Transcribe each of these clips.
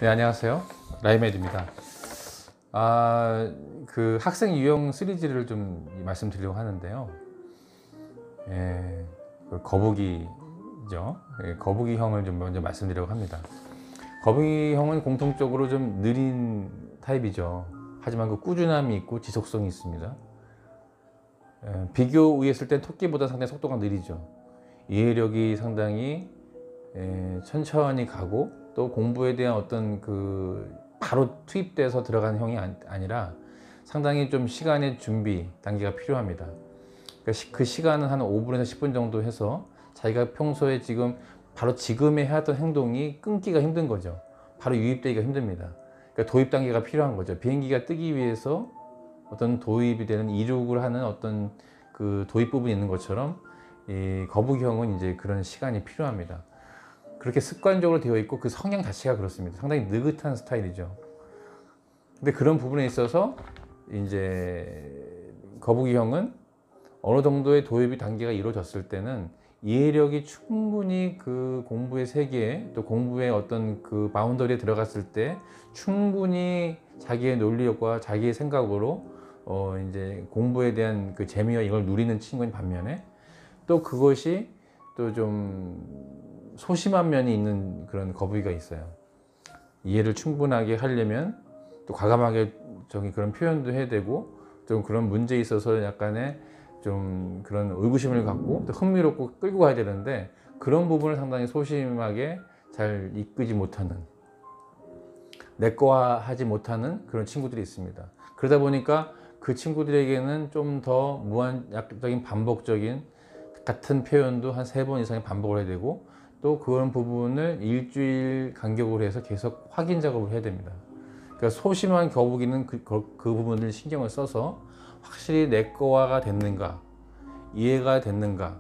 네, 안녕하세요. 라이메드입니다. 그 학생 유형 시리즈를 좀 말씀드리려고 하는데요. 그 거북이죠. 거북이형을 좀 먼저 말씀드리려고 합니다. 거북이형은 공통적으로 좀 느린 타입이죠. 하지만 그 꾸준함이 있고 지속성이 있습니다. 비교 의했을 때 토끼보다 상당히 속도가 느리죠. 이해력이 상당히 천천히 가고, 또 공부에 대한 어떤 그 바로 투입돼서 들어가는 형이 아니라 상당히 좀 시간의 준비 단계가 필요합니다. 그러니까 그 시간은 한 5분에서 10분 정도 해서 자기가 평소에 바로 지금에 해왔던 행동이 끊기가 힘든 거죠. 바로 유입되기가 힘듭니다. 그러니까 도입 단계가 필요한 거죠. 비행기가 뜨기 위해서 어떤 도입이 되는 이륙을 하는 어떤 그 도입 부분이 있는 것처럼 이 거북이형은 이제 그런 시간이 필요합니다. 그렇게 습관적으로 되어 있고 그 성향 자체가 그렇습니다. 상당히 느긋한 스타일이죠. 근데 그런 부분에 있어서 이제 거북이형은 어느 정도의 도입이 단계가 이루어졌을 때는 이해력이 충분히 그 공부의 세계에, 또 공부의 어떤 그 바운더리에 들어갔을 때 충분히 자기의 논리력과 자기의 생각으로 이제 공부에 대한 그 재미와 이걸 누리는 친구인 반면에, 또 그것이 또 좀 소심한 면이 있는 그런 거북이가 있어요. 이해를 충분하게 하려면 또 과감하게 그런 표현도 해야 되고, 좀 그런 문제에 있어서 약간의 좀 그런 의구심을 갖고 또 흥미롭고 끌고 가야 되는데, 그런 부분을 상당히 소심하게 잘 이끄지 못하는, 내꺼화하지 못하는 그런 친구들이 있습니다. 그러다 보니까 그 친구들에게는 좀 더 무한약적인 반복적인 같은 표현도 한 3번 이상의 반복을 해야 되고, 또 그런 부분을 일주일 간격으로 해서 계속 확인 작업을 해야 됩니다. 그러니까 소심한 거북이는 그 부분을 신경을 써서 확실히 내꺼화가 됐는가, 이해가 됐는가,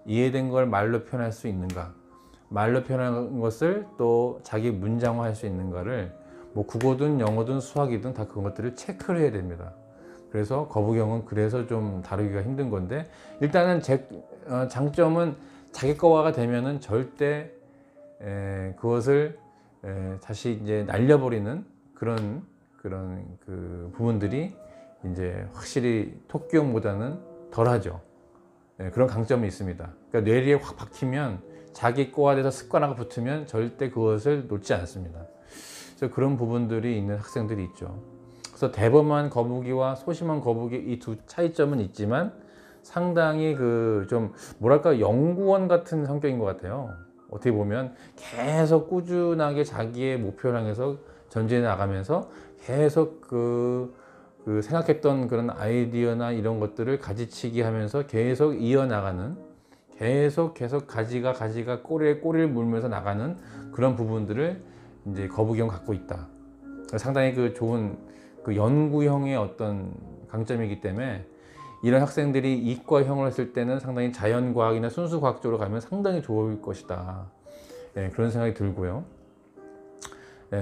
이해된 걸 말로 표현할 수 있는가, 말로 표현한 것을 또 자기 문장화할 수 있는가를 뭐 국어든 영어든 수학이든 다 그런 것들을 체크를 해야 됩니다. 그래서 거북이형은 그래서 좀 다루기가 힘든 건데, 일단은 장점은 자기 거화가 되면은 절대 그것을 다시 이제 날려버리는 그런 그 부분들이 이제 확실히 토끼형보다는 덜하죠. 그런 강점이 있습니다. 그러니까 뇌리에 확 박히면, 자기 거화돼서 습관화가 붙으면 절대 그것을 놓지 않습니다. 그래서 그런 부분들이 있는 학생들이 있죠. 그래서 대범한 거북이와 소심한 거북이, 이 두 차이점은 있지만 상당히 그 좀 뭐랄까 연구원 같은 성격인 것 같아요. 어떻게 보면 계속 꾸준하게 자기의 목표를 향해서 전진해 나가면서 계속 그 생각했던 그런 아이디어나 이런 것들을 가지치기 하면서 계속 이어나가는, 계속 가지가 꼬리에 꼬리를 물면서 나가는 그런 부분들을 이제 거북이형 갖고 있다. 상당히 그 좋은 그 연구형의 어떤 강점이기 때문에, 이런 학생들이 이과형을 했을 때는 상당히 자연과학이나 순수과학 쪽으로 가면 상당히 좋을 것이다. 그런 생각이 들고요.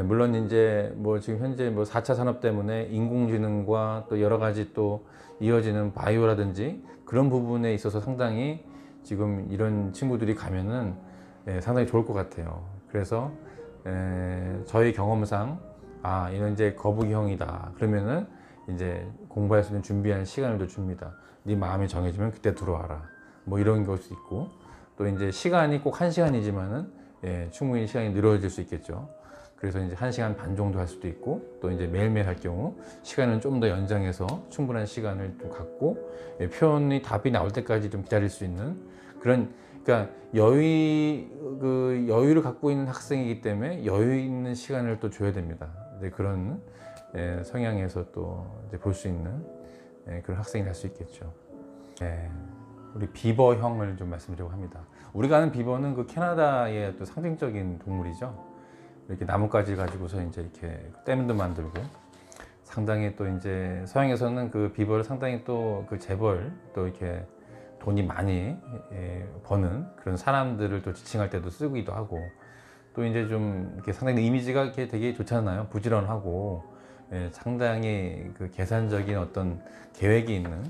물론 이제 뭐 지금 현재 뭐 4차 산업 때문에 인공지능과 또 여러 가지 또 이어지는 바이오라든지 그런 부분에 있어서 상당히 지금 이런 친구들이 가면은 상당히 좋을 것 같아요. 그래서 저희 경험상 이런 이제 거북이형이다 그러면은 이제 공부할 수 있는 준비하는 시간을 더 줍니다. 네 마음이 정해지면 그때 들어와라, 뭐 이런 것도 있고, 또 이제 시간이 꼭 1시간이지만은 충분히 시간이 늘어질 수 있겠죠. 그래서 이제 1시간 반 정도 할 수도 있고, 또 이제 매일매일 할 경우 시간은 좀 더 연장해서 충분한 시간을 좀 갖고 표현이 답이 나올 때까지 좀 기다릴 수 있는 그런, 그러니까 여유를 갖고 있는 학생이기 때문에 여유 있는 시간을 또 줘야 됩니다. 그런 성향에서 또 볼 수 있는 그런 학생이 될 수 있겠죠. 우리 비버형을 좀 말씀드리려고 합니다. 우리가 아는 비버는 그 캐나다의 또 상징적인 동물이죠. 이렇게 나뭇가지 가지고서 이제 이렇게 댐도 만들고, 상당히 또 이제 서양에서는 그 비버를 상당히 또 그 재벌, 또 이렇게 돈이 많이 버는 그런 사람들을 또 지칭할 때도 쓰기도 하고, 또 이제 좀 이렇게 상당히 이미지가 이렇게 되게 좋잖아요. 부지런하고 상당히 그 계산적인 어떤 계획이 있는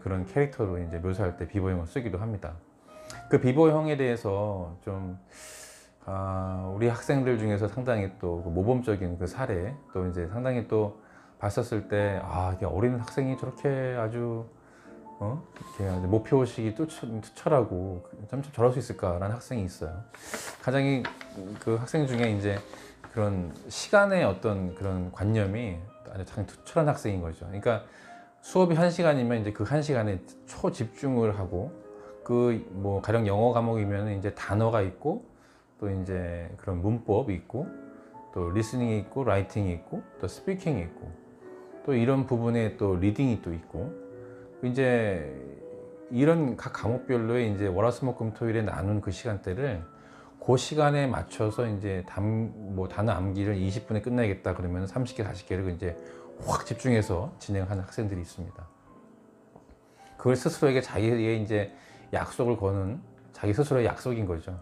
그런 캐릭터로 이제 묘사할 때 비버형을 쓰기도 합니다. 그 비버형에 대해서 좀 우리 학생들 중에서 상당히 또그 모범적인 그 사례, 또 이제 상당히 또 봤었을 때, 이게 어린 학생이 저렇게 아주 이렇게 아주 목표의식이 투철하고 참 저럴 수 있을까라는 학생이 있어요. 가장 그 학생 중에 이제 그런 시간의 어떤 그런 관념이 아주 참 투철한 학생인 거죠. 그러니까 수업이 1시간이면 이제 그 1시간에 초집중을 하고, 그 뭐 가령 영어 과목이면 이제 단어가 있고, 또 이제 그런 문법이 있고, 또 리스닝이 있고, 라이팅이 있고, 또 스피킹이 있고, 또 이런 부분에 또 리딩이 또 있고, 이제 이런 각 과목별로의 이제 월화수목금토일에 나눈 그 시간대를 그 시간에 맞춰서 이제 단어 암기를 20분에 끝내야겠다 그러면 30개, 40개를 이제 확 집중해서 진행하는 학생들이 있습니다. 그걸 스스로에게 자기의 이제 약속을 거는 자기 스스로의 약속인 거죠.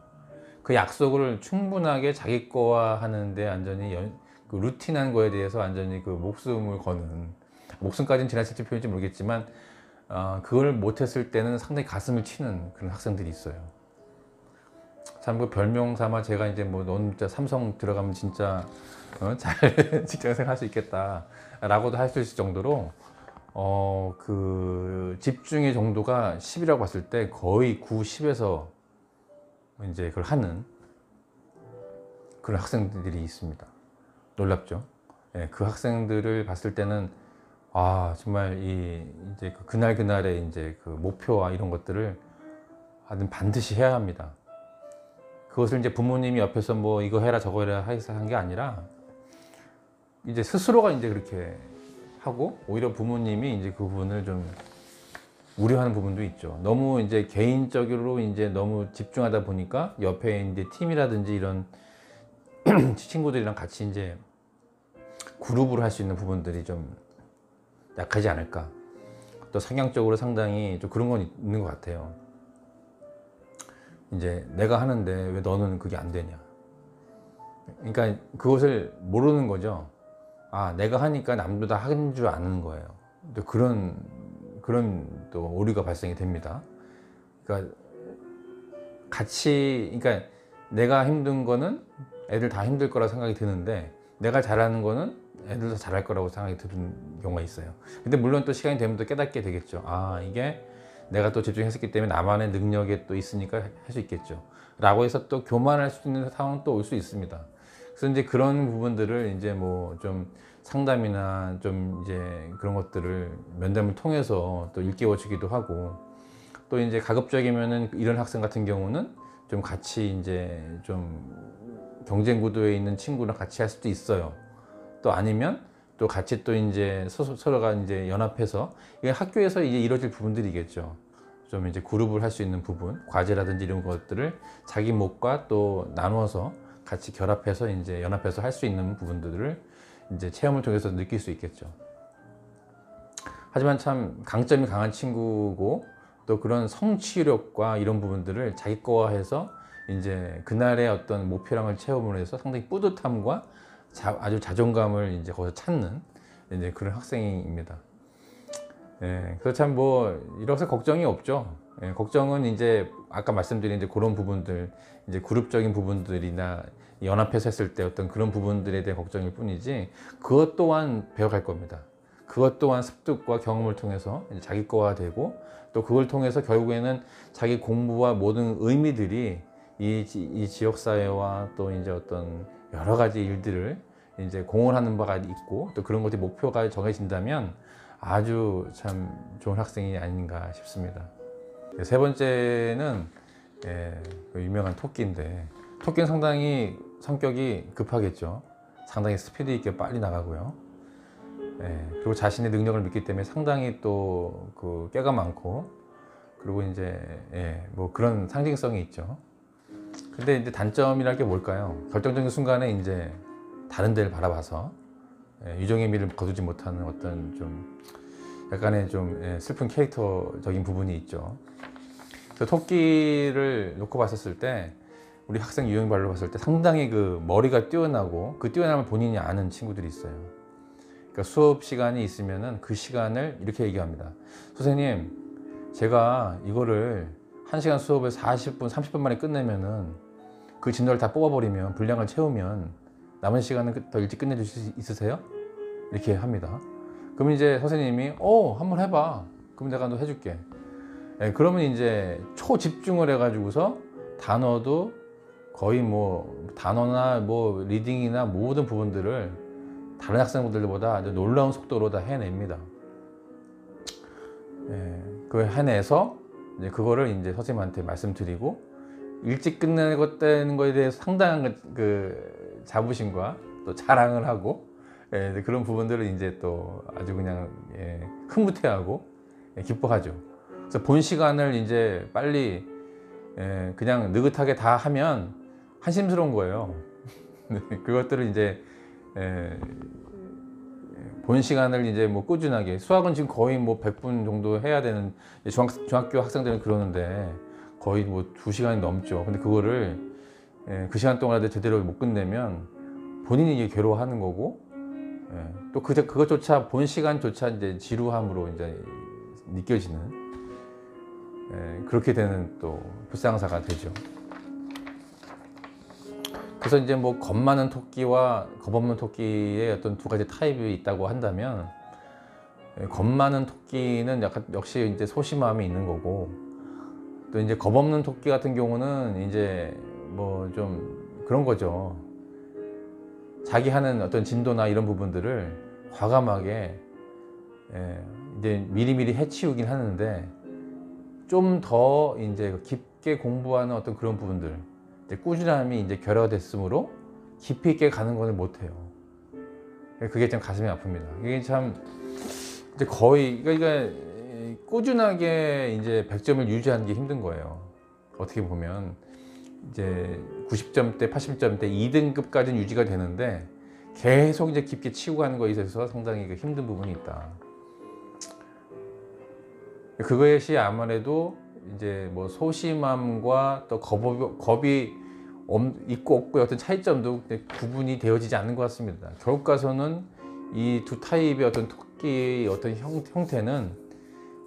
그 약속을 충분하게 자기 거화 하는데 완전히 그 루틴한 거에 대해서 완전히 그 목숨을 거는, 목숨까지는 지나칠지 표현인지 모르겠지만 그걸 못했을 때는 상당히 가슴을 치는 그런 학생들이 있어요. 참 그 별명 삼아 제가 이제 뭐 넌 진짜 삼성 들어가면 진짜 잘 직장생활 할 수 있겠다 라고도 할 수 있을 정도로 그 집중의 정도가 10이라고 봤을 때 거의 9, 10에서 이제 그걸 하는 그런 학생들이 있습니다. 놀랍죠? 예, 그 학생들을 봤을 때는 정말 이제 그날 그날의 이제 그 목표와 이런 것들을 반드시 해야 합니다. 그것을 이제 부모님이 옆에서 뭐 이거 해라 저거 해라 해서 한 게 아니라 이제 스스로가 이제 그렇게 하고, 오히려 부모님이 이제 그 부분을 좀 우려하는 부분도 있죠. 너무 이제 개인적으로 이제 너무 집중하다 보니까 옆에 이제 팀이라든지 이런 친구들이랑 같이 이제 그룹으로 할 수 있는 부분들이 좀 약하지 않을까. 또 성향적으로 상당히 좀 그런 건 있는 것 같아요. 이제 내가 하는데 왜 너는 그게 안 되냐. 그러니까 그것을 모르는 거죠. 내가 하니까 남도 다 하는 줄 아는 거예요. 또 그런 또 오류가 발생이 됩니다. 그러니까 그러니까 내가 힘든 거는 애들 다 힘들 거라 생각이 드는데, 내가 잘하는 거는 애들도 잘할 거라고 생각이 드는 경우가 있어요. 근데 물론 또 시간이 되면 또 깨닫게 되겠죠. 이게 내가 또 집중했었기 때문에 나만의 능력이 또 있으니까 할 수 있겠죠 라고 해서 또 교만할 수 있는 상황은 또 올 수 있습니다. 그래서 이제 그런 부분들을 이제 뭐 좀 상담이나 좀 이제 그런 것들을 면담을 통해서 또 일깨워 주기도 하고, 또 이제 가급적이면은 이런 학생 같은 경우는 좀 같이 이제 좀 경쟁 구도에 있는 친구랑 같이 할 수도 있어요. 또 아니면 또 같이 또 이제 서로가 이제 연합해서, 이게 학교에서 이제 이루어질 부분들이겠죠. 좀 이제 그룹을 할 수 있는 부분, 과제라든지 이런 것들을 자기 몫과 또 나눠서 같이 결합해서 이제 연합해서 할 수 있는 부분들을 이제 체험을 통해서 느낄 수 있겠죠. 하지만 참 강점이 강한 친구고, 또 그런 성취력과 이런 부분들을 자기 거화해서 이제 그날의 어떤 목표량을 체험을 해서 상당히 뿌듯함과 아주 자존감을 이제 거기서 찾는 이제 그런 학생입니다. 그래서 참 뭐 이렇게 걱정이 없죠. 걱정은 이제 아까 말씀드린 이제 그런 부분들, 이제 그룹적인 부분들이나 연합해서 했을 때 어떤 그런 부분들에 대한 걱정일 뿐이지, 그것 또한 배워갈 겁니다. 그것 또한 습득과 경험을 통해서 이제 자기 거가 되고, 또 그걸 통해서 결국에는 자기 공부와 모든 의미들이 이 지역사회와 또 이제 어떤 여러 가지 일들을 이제 공헌하는 바가 있고, 또 그런 것이 목표가 정해진다면 아주 참 좋은 학생이 아닌가 싶습니다. 세 번째는 그 유명한 토끼인데, 토끼는 상당히 성격이 급하겠죠. 상당히 스피드 있게 빨리 나가고요. 그리고 자신의 능력을 믿기 때문에 상당히 또 그 꾀가 많고, 그리고 이제 뭐 그런 상징성이 있죠. 근데 이제 단점이랄 게 뭘까요? 결정적인 순간에 이제 다른 데를 바라봐서 유종의 미를 거두지 못하는 어떤 좀 약간의 좀 슬픈 캐릭터적인 부분이 있죠. 그래서 토끼를 놓고 봤었을 때, 우리 학생 유형별로 봤을 때 상당히 그 머리가 뛰어나고, 그 뛰어남을 본인이 아는 친구들이 있어요. 그러니까 수업 시간이 있으면은 그 시간을 이렇게 얘기합니다. 선생님, 제가 이거를 1시간 수업을 40분, 30분 만에 끝내면은 그 진도를 다 뽑아버리면 분량을 채우면 남은 시간은 더 일찍 끝내줄 수 있으세요? 이렇게 합니다. 그럼 이제 선생님이 한번 해봐. 그럼 내가 너 해줄게. 그러면 이제 초집중을 해가지고서 단어도 거의 뭐 단어나 뭐 리딩이나 모든 부분들을 다른 학생분들보다 아주 놀라운 속도로 다 해냅니다. 그걸 해내서 이제 그거를 이제 선생님한테 말씀드리고 일찍 끝내는 거에 대해서 상당한 그 자부심과 또 자랑을 하고 그런 부분들을 이제 또 아주 그냥 흐뭇해하고 기뻐하죠. 그래서 본 시간을 이제 빨리 그냥 느긋하게 다 하면 한심스러운 거예요. 그것들을 이제 본 시간을 이제 뭐 꾸준하게 수학은 지금 거의 뭐 100분 정도 해야 되는 중학교 학생들은 그러는데 거의 뭐 2시간이 넘죠. 근데 그거를 그 시간 동안에 제대로 못 끝내면 본인이 이게 괴로워하는 거고 또 그것조차 본 시간조차 이제 지루함으로 이제 느껴지는 그렇게 되는 또 불상사가 되죠. 그래서 이제 뭐 겁 많은 토끼와 겁 없는 토끼의 어떤 두 가지 타입이 있다고 한다면 겁 많은 토끼는 약간 역시 이제 소심함이 있는 거고 또 이제 겁 없는 토끼 같은 경우는 이제 뭐 좀 그런 거죠. 자기 하는 어떤 진도나 이런 부분들을 과감하게 이제 미리미리 해치우긴 하는데 좀 더 이제 깊게 공부하는 어떤 그런 부분들 이제 꾸준함이 이제 결여됐으므로 깊이 있게 가는 것을 못해요. 그게 좀 가슴이 아픕니다. 이게 참 이제 거의 그러니까 꾸준하게 이제 100점을 유지하는 게 힘든 거예요. 어떻게 보면 이제 90점대, 80점대 2등급까지는 유지가 되는데 계속 이제 깊게 치고 가는 거에 있어서 상당히 힘든 부분이 있다. 그것이 아무래도 이제 뭐 소심함과 또 겁이 있고 없고의 어떤 차이점도 구분이 되어지지 않는 것 같습니다. 결국 가서는 이 두 타입의 어떤 토끼의 어떤 형태는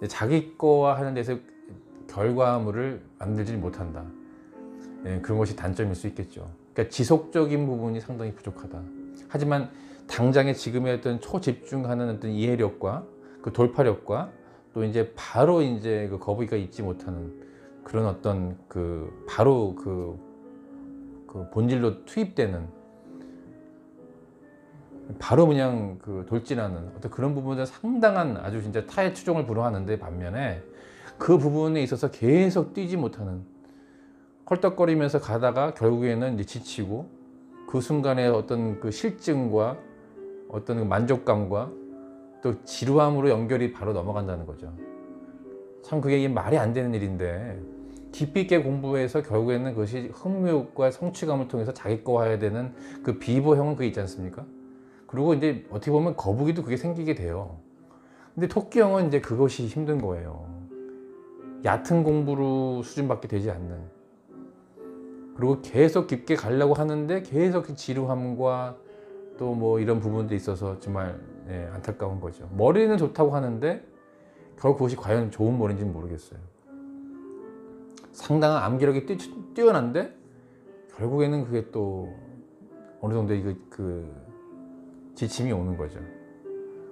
자기 거와 하는 데서 결과물을 만들지 못한다. 그런 것이 단점일 수 있겠죠. 그러니까 지속적인 부분이 상당히 부족하다. 하지만 당장의 지금의 어떤 초집중하는 어떤 이해력과 그 돌파력과 또 이제 바로 이제 그 거부가 있지 못하는 그런 어떤 그 바로 그 본질로 투입되는 바로 그냥 그 돌진하는 어떤 그런 부분들 상당한 아주 진짜 타의 추종을 불허하는데 반면에 그 부분에 있어서 계속 뛰지 못하는 헐떡거리면서 가다가 결국에는 이제 지치고 그 순간에 어떤 그 실증과 어떤 그 만족감과 또 지루함으로 연결이 바로 넘어간다는 거죠. 참 그게 말이 안 되는 일인데 깊이 있게 공부해서 결국에는 그것이 흥미욕과 성취감을 통해서 자기 거화해야 되는 그 비보형은 그게 있지 않습니까? 그리고 이제 어떻게 보면 거북이도 그게 생기게 돼요. 근데 토끼형은 이제 그것이 힘든 거예요. 얕은 공부로 수준밖에 되지 않는. 그리고 계속 깊게 가려고 하는데 계속 지루함과 또 뭐 이런 부분도 있어서 정말 안타까운 거죠. 머리는 좋다고 하는데 결국 그것이 과연 좋은 머리인지는 모르겠어요. 상당한 암기력이 뛰어난데 결국에는 그게 또 어느 정도 그 지침이 오는 거죠.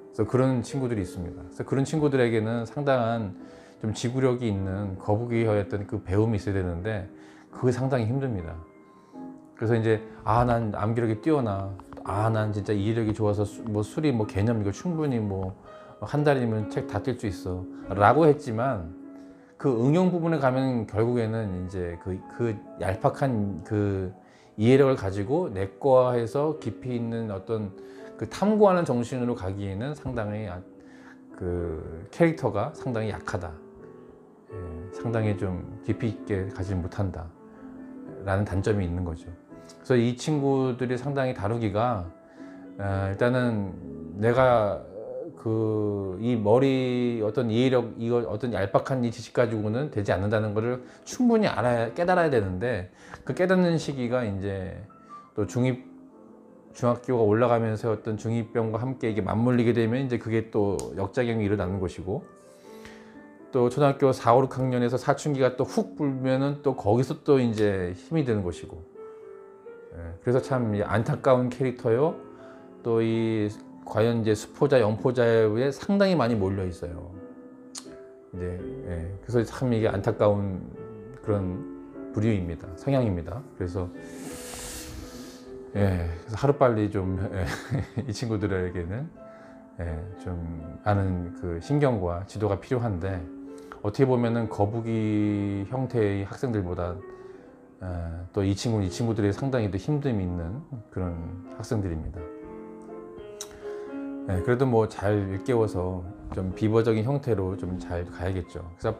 그래서 그런 친구들이 있습니다. 그래서 그런 친구들에게는 상당한 좀 지구력이 있는 거북이였던 그 배움이 있어야 되는데 그게 상당히 힘듭니다. 그래서 이제 난 암기력이 뛰어나, 난 진짜 이해력이 좋아서 뭐 수리 뭐 개념 이거 충분히 뭐 한 달이면 책 다 뛸 수 있어 라고 했지만 그 응용 부분에 가면 결국에는 이제 그 얄팍한 그 이해력을 가지고 내과해서 깊이 있는 어떤 그 탐구하는 정신으로 가기에는 상당히 그 캐릭터가 상당히 약하다. 상당히 좀 깊이 있게 가지 못한다 라는 단점이 있는 거죠. 그래서 이 친구들이 상당히 다루기가 일단은 내가 이 머리 어떤 이해력 이거 어떤 얄팍한 이 지식 가지고는 되지 않는다는 것을 충분히 깨달아야 되는데 그 깨닫는 시기가 이제 또 중학교가 올라가면서 어떤 중2병과 함께 이게 맞물리게 되면 이제 그게 또 역작용이 일어나는 것이고 또 초등학교 4, 5, 6학년에서 사춘기가 또 훅 불면은 또 거기서 또 이제 힘이 드는 것이고 그래서 참 안타까운 캐릭터요. 또 이 과연 이제 수포자, 영포자에 상당히 많이 몰려 있어요. 이제 그래서 참 이게 안타까운 그런 부류입니다. 성향입니다. 그래서 그래서 하루빨리 좀 이 친구들에게는 좀 많은 그 신경과 지도가 필요한데, 어떻게 보면은 거북이 형태의 학생들보다 또 이 친구들이 상당히 더 힘듦이 있는 그런 학생들입니다. 그래도 뭐 잘 일깨워서 좀 비버적인 형태로 좀 잘 가야겠죠. 그래서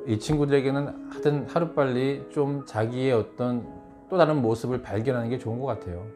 이 친구들에게는 하여튼 하루빨리 좀 자기의 어떤 또 다른 모습을 발견하는 게 좋은 것 같아요.